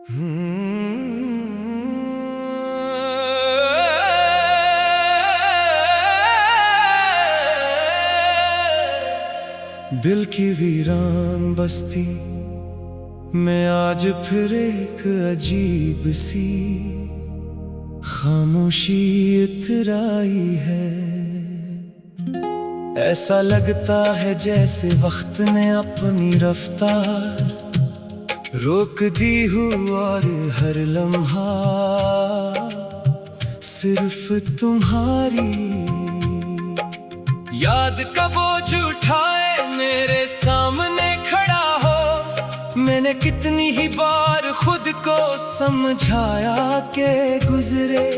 दिल की वीरान बस्ती में आज फिर एक अजीब सी खामोशी इतराई है। ऐसा लगता है जैसे वक्त ने अपनी रफ्तार रोक दी हो और हर लम्हा सिर्फ तुम्हारी याद का बोझ उठाए मेरे सामने खड़ा हो। मैंने कितनी ही बार खुद को समझाया कि गुजरे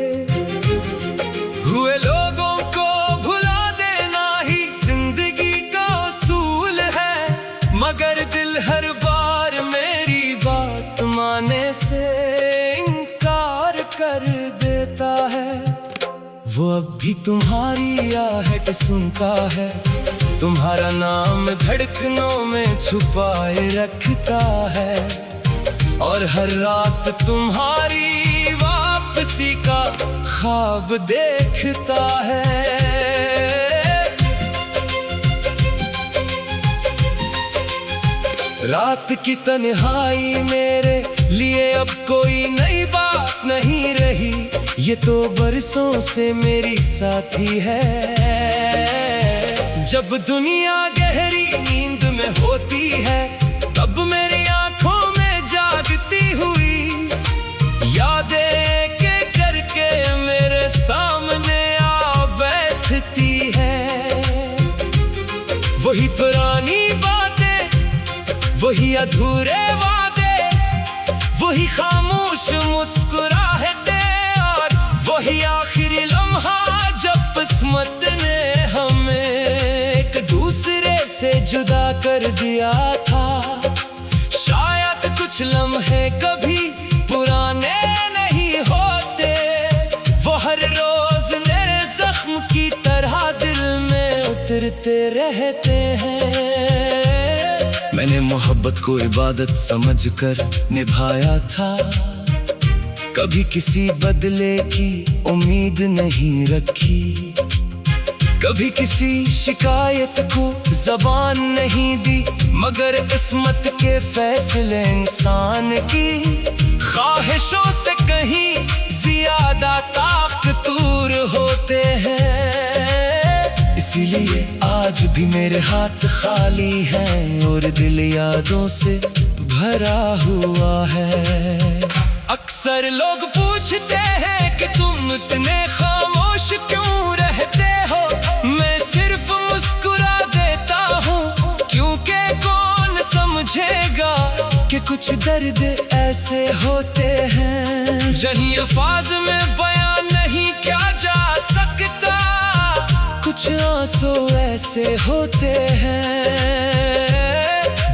हुए लोगों को भुला देना ही जिंदगी का उसूल है, मगर दिल हर बार मेरी बात मानने से इनकार कर देता है। वो अब भी तुम्हारी आहट सुनता है, तुम्हारा नाम धड़कनों में छुपाए रखता है, और हर रात तुम्हारी वापसी का ख्वाब देखता है। रात की तन्हाई मेरे लिए अब कोई नई बात नहीं रही, ये तो बरसों से मेरी साथी है। जब दुनिया गहरी नींद में होती है, तब मेरी आंखों में जागती हुई यादें के करके मेरे सामने आ बैठती है। वही पुरानी बातें, वही अधूरे वादे, वही खामोश मुस्कुराहटें, और वही आखिरी लम्हा जब किस्मत ने हमें एक दूसरे से जुदा कर दिया था। शायद कुछ लम्हे कभी पुराने नहीं होते, वो हर रोज नए जख्म की तरह दिल में उतरते रहते हैं। मैंने मोहब्बत को इबादत समझकर निभाया था, कभी किसी बदले की उम्मीद नहीं रखी, कभी किसी शिकायत को ज़बान नहीं दी, मगर किस्मत के फैसले इंसान की ख्वाहिशों से कहीं ज्यादा ताकतवर होते हैं। इसीलिए आज भी मेरे हाथ खाली हैं और दिल यादों से भरा हुआ है। अक्सर लोग पूछते हैं कि तुम इतने खामोश क्यों रहते हो, मैं सिर्फ मुस्कुरा देता हूँ, क्योंकि कौन समझेगा कि कुछ दर्द ऐसे होते हैं जिन्हें अल्फाज में बयान नहीं किया जा सकता। कुछ आंसू ऐसे होते हैं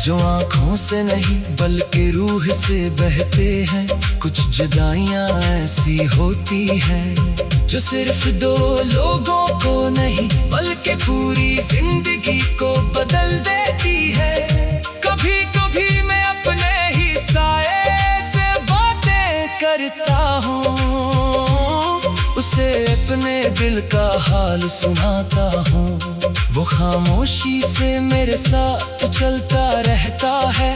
जो आंखों से नहीं बल्कि रूह से बहते हैं। कुछ जुदाइयां ऐसी होती हैं जो सिर्फ दो लोगों को नहीं बल्कि पूरी जिंदगी को बदल देती है। कभी कभी मैं अपने ही साए से बातें करता हूँ, उसे अपने दिल का हाल सुनाता हूँ। वो खामोशी से मेरे साथ चलता रहता है,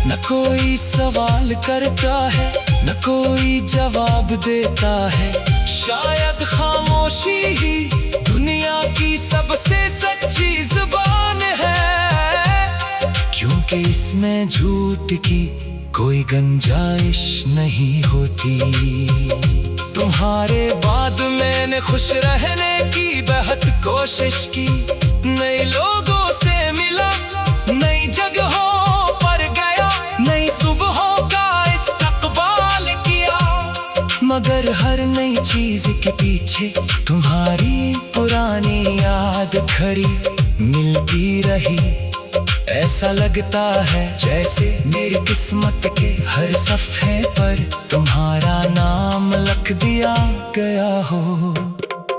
न कोई सवाल करता है, न कोई जवाब देता है। शायद खामोशी ही दुनिया की सबसे सच्ची जुबान है, क्योंकि इसमें झूठ की कोई गुंजाइश नहीं होती। तुम्हारे बाद मैंने खुश रहने की बहुत कोशिश की, नए लोगों से मिला, नई जगहों पर गया, नई सुबहों का इस्तकबाल किया, मगर हर नई चीज के पीछे तुम्हारी पुरानी याद खड़ी मिलती रही। ऐसा लगता है जैसे मेरी किस्मत के हर सफ़े पर तुम्हारा नाम लिख दिया गया हो।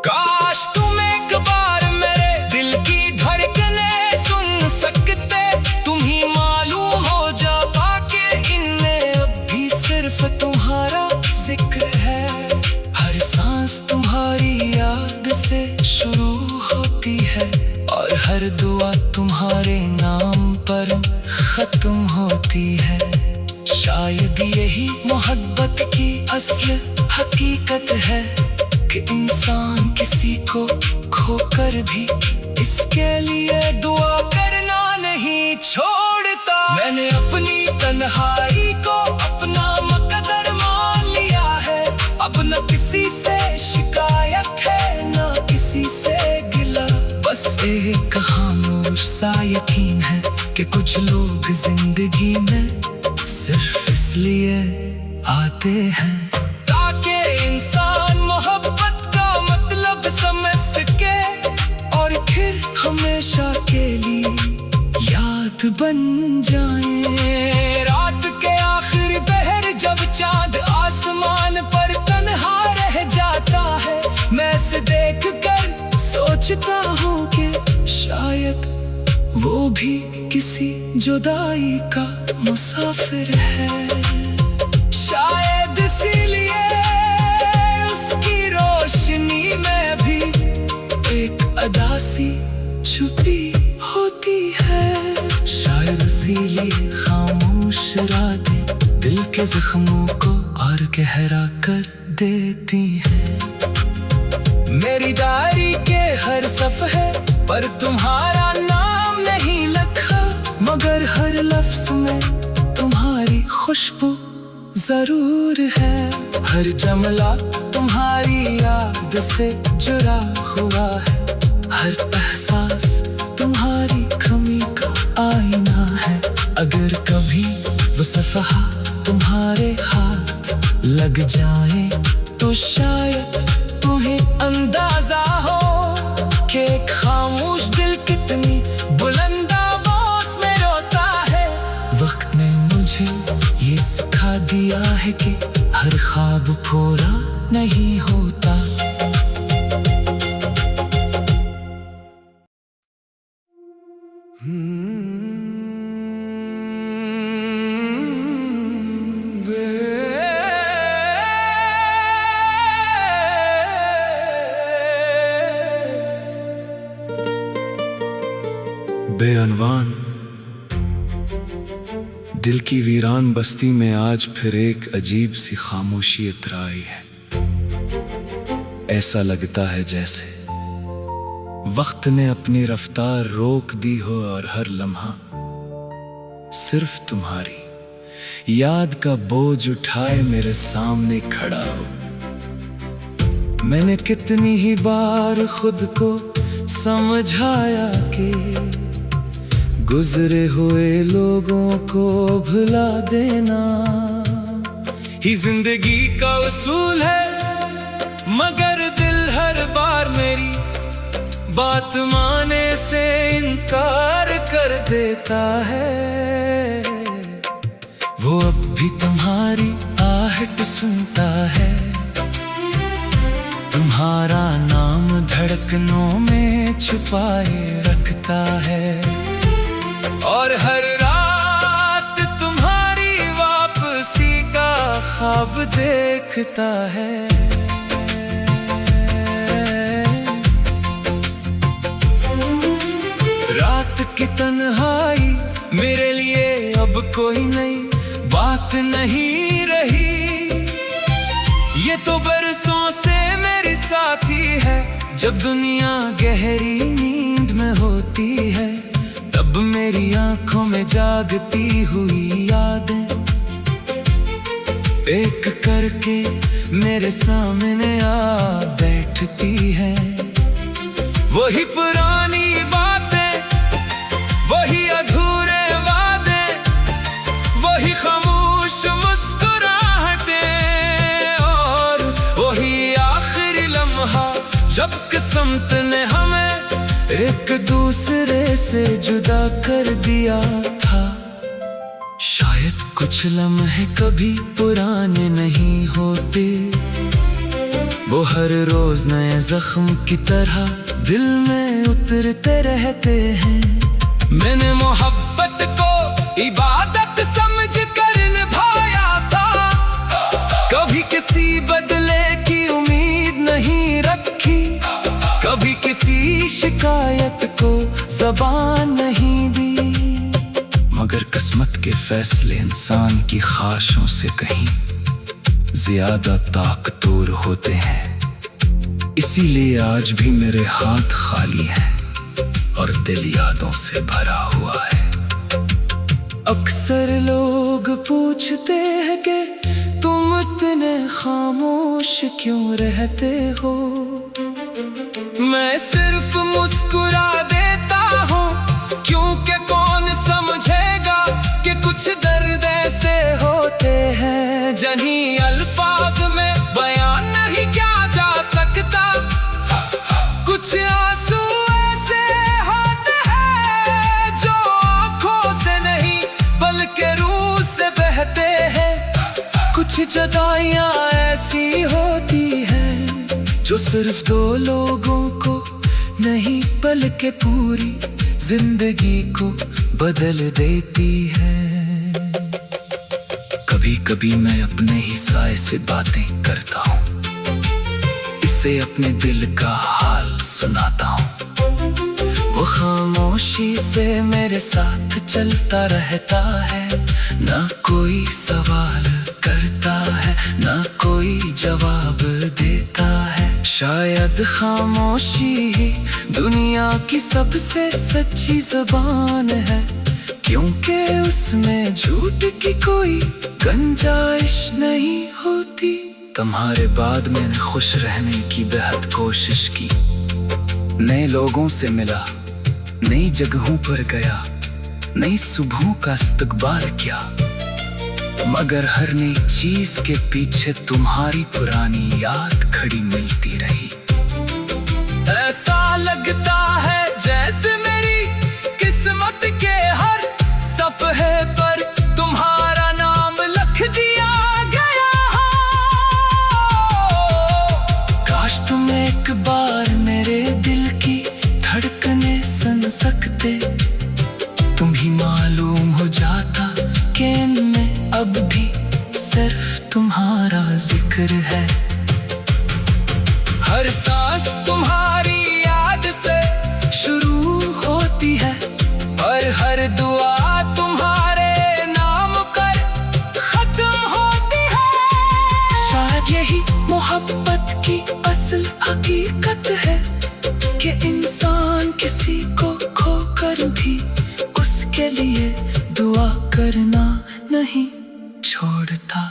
काश तुम एक बार मेरे दिल की धड़कनें सुन सकते, तुम ही मालूम हो जाता कि इनमें अब भी सिर्फ तुम होती है। शायद यही मोहब्बत की असल हकीकत है कि इंसान किसी को खोकर भी इसके लिए दुआ करना नहीं छोड़ता। मैंने अपनी तन्हाई को अपना मुकद्दर मान लिया है। अब न किसी से शिकायत है न किसी से गिला। बस एक खामोश सा यकीन है कि कुछ लोग जिंदगी में सिर्फ इसलिए आते हैं ताकि इंसान मोहब्बत का मतलब समझ सके और फिर हमेशा के लिए याद बन जाए। रात के आखिरी पहर जब चांद आसमान पर तन्हा रह जाता है, मैं इसे देख कर सोचता हूँ कि शायद वो भी किसी जुदाई का मुसाफिर है। शायद इसीलिए उसकी रोशनी में भी एक अदासी छुपी होती है। शायद इसीलिए खामोश रातें दिल के जख्मों को और गहरा कर देती हैं। मेरी डायरी के हर सफ़े पर तुम्हारा नाम नहीं लिखा, मगर हर लफ्ज में तुम्हारी खुशबू जरूर है। हर जमला तुम्हारी याद से जुड़ा हुआ है। हर एहसास तुम्हारी कमी का आईना है। अगर कभी वो सफ़हा तुम्हारे हाथ लग जाए तो शायद तुम्हें अंदाजा हो कि खामोश दिल कितनी बुलंद आवाज़ में रोता है। वक्त ने मुझे ये सिखा दिया है कि हर ख्वाब पूरा नहीं होता। बेअनवान दिल की वीरान बस्ती में आज फिर एक अजीब सी खामोशी इतराई है। ऐसा लगता है जैसे वक्त ने अपनी रफ्तार रोक दी हो और हर लम्हा सिर्फ तुम्हारी याद का बोझ उठाए मेरे सामने खड़ा हो। मैंने कितनी ही बार खुद को समझाया कि गुजरे हुए लोगों को भुला देना ही जिंदगी का उसूल है, मगर दिल हर बार मेरी बात माने से इनकार कर देता है। वो अब भी तुम्हारी आहट सुनता है, तुम्हारा नाम धड़कनों में छुपाए रखता है और हर रात तुम्हारी वापसी का ख्वाब देखता है। रात की तन्हाई मेरे लिए अब कोई नई बात नहीं रही। ये तो बरसों से मेरी साथी है। जब दुनिया गहरी नींद में होती है, तब मेरी आंखों में जागती हुई यादें एक करके मेरे सामने आ बैठती है। वही पुरानी बातें, वही अधूरे वादे, वही खामोश मुस्कुराहटें और वही आखिरी लम्हा जब किस्मत ने हमें एक दूसरे से जुदा कर दिया था। शायद कुछ लम्हे कभी पुराने नहीं होते, वो हर रोज नए जख्म की तरह दिल में उतरते रहते हैं। मैंने मोहब्बत को इबादत समझ कर निभाया था, कभी किसी बदले की उम्मीद नहीं रखी, कभी किसी शिकायत को ज़बान नहीं दी। मगर किस्मत के फैसले इंसान की ख्वाहिशों से कहीं ज्यादा ताकतवर होते हैं। इसीलिए आज भी मेरे हाथ खाली हैं और दिल यादों से भरा हुआ है। अक्सर लोग पूछते हैं कि तुम इतने खामोश क्यों रहते हो। मैं सिर्फ मुस्कुरा देता हूँ, क्योंकि कौन समझेगा कि कुछ दर्द ऐसे होते हैं जिन्हीं अल्फाज में बयान नहीं किया जा सकता। कुछ आंसू ऐसे होते हैं जो आंखों से नहीं बल्कि रूह से बहते हैं। कुछ जुदाइयां ऐसी होती हैं जो सिर्फ दो लोगों को नहीं बल्कि पूरी जिंदगी को बदल देती है। कभी कभी मैं अपने ही साए से बातें करता हूँ, इसे अपने दिल का हाल सुनाता हूँ। वो खामोशी से मेरे साथ चलता रहता है, ना कोई सवाल करता है ना कोई जवाब देता है। शायद खामोशी ही दुनिया की सबसे सच्ची ज़बान है, क्योंकि उसमें झूठ की कोई गुंजाइश नहीं होती। तुम्हारे बाद मैंने खुश रहने की बेहद कोशिश की, नए लोगों से मिला, नई जगहों पर गया, नई सुबहों का इस्तकबाल किया, मगर हर नई चीज के पीछे तुम्हारी पुरानी याद खड़ी मिलती रही। ऐसा लगता है जैसे मेरी किस्मत के हर सफ़हे पर तुम्हारा नाम लिख दिया गया हो। काश तुम एक बार मेरे दिल की धड़कने सुन सकते, तुम ही मालूम हो जाता कि इनमें अब भी सिर्फ तुम्हारा जिक्र है। हर सांस तुम्हारी याद से शुरू होती है और हर दुआ तुम्हारे नाम कर खत्म होती है। शायद यही मोहब्बत की असल हकीकत है कि इंसान किसी को खोकर भी उसके लिए दुआ करना नहीं छोड़ता।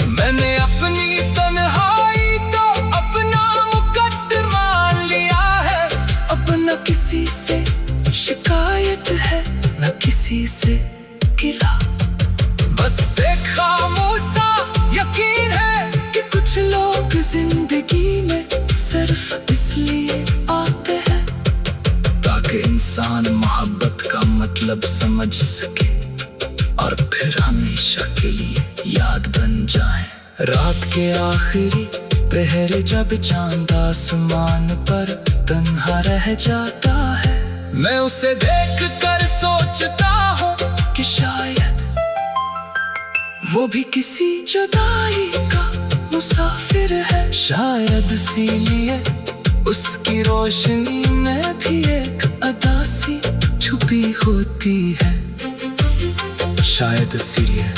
मैंने अपनी तन्हाई तो अपना मुकद्दर मान लिया है, अब न किसी से शिकायत है न किसी से गिला। बस एक खामोशा यकीन है कि कुछ लोग जिंदगी में सिर्फ इसलिए आते हैं ताकि इंसान मोहब्बत का मतलब समझ सके और फिर हमेशा के लिए याद बन जाए। रात के आखिरी पहर जब चांद आसमान पर तन्हा रह जाता है, मैं उसे देख कर सोचता हूँ कि शायद वो भी किसी जुदाई का मुसाफिर है। शायद इसीलिए उसकी रोशनी में भी एक अदासी छुपी होती है। शायद इसीलिए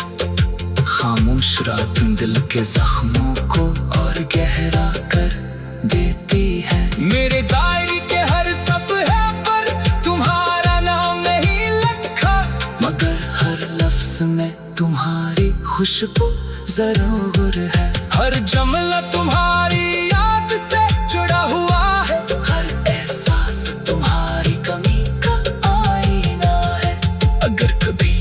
खामोश रात दिल के जख्मों को और गहरा कर देती है। मेरे डायरी के हर सफ़हे पर तुम्हारा नाम नहीं लिखा, मगर हर लफ्ज में तुम्हारी खुशबू जरूर है। हर जुमला तुम्हारी याद से जुड़ा हुआ है, हर एहसास तुम्हारी कमी का आईना है। अगर कभी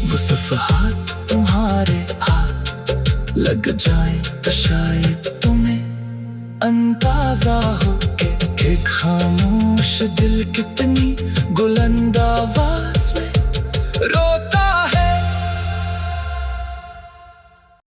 वो सफ़हात तुम्हारे हाथ लग जाए तो शायद तुम्हें अंदाजा हो कि एक खामोश दिल कितनी बुलंद आवाज में रोता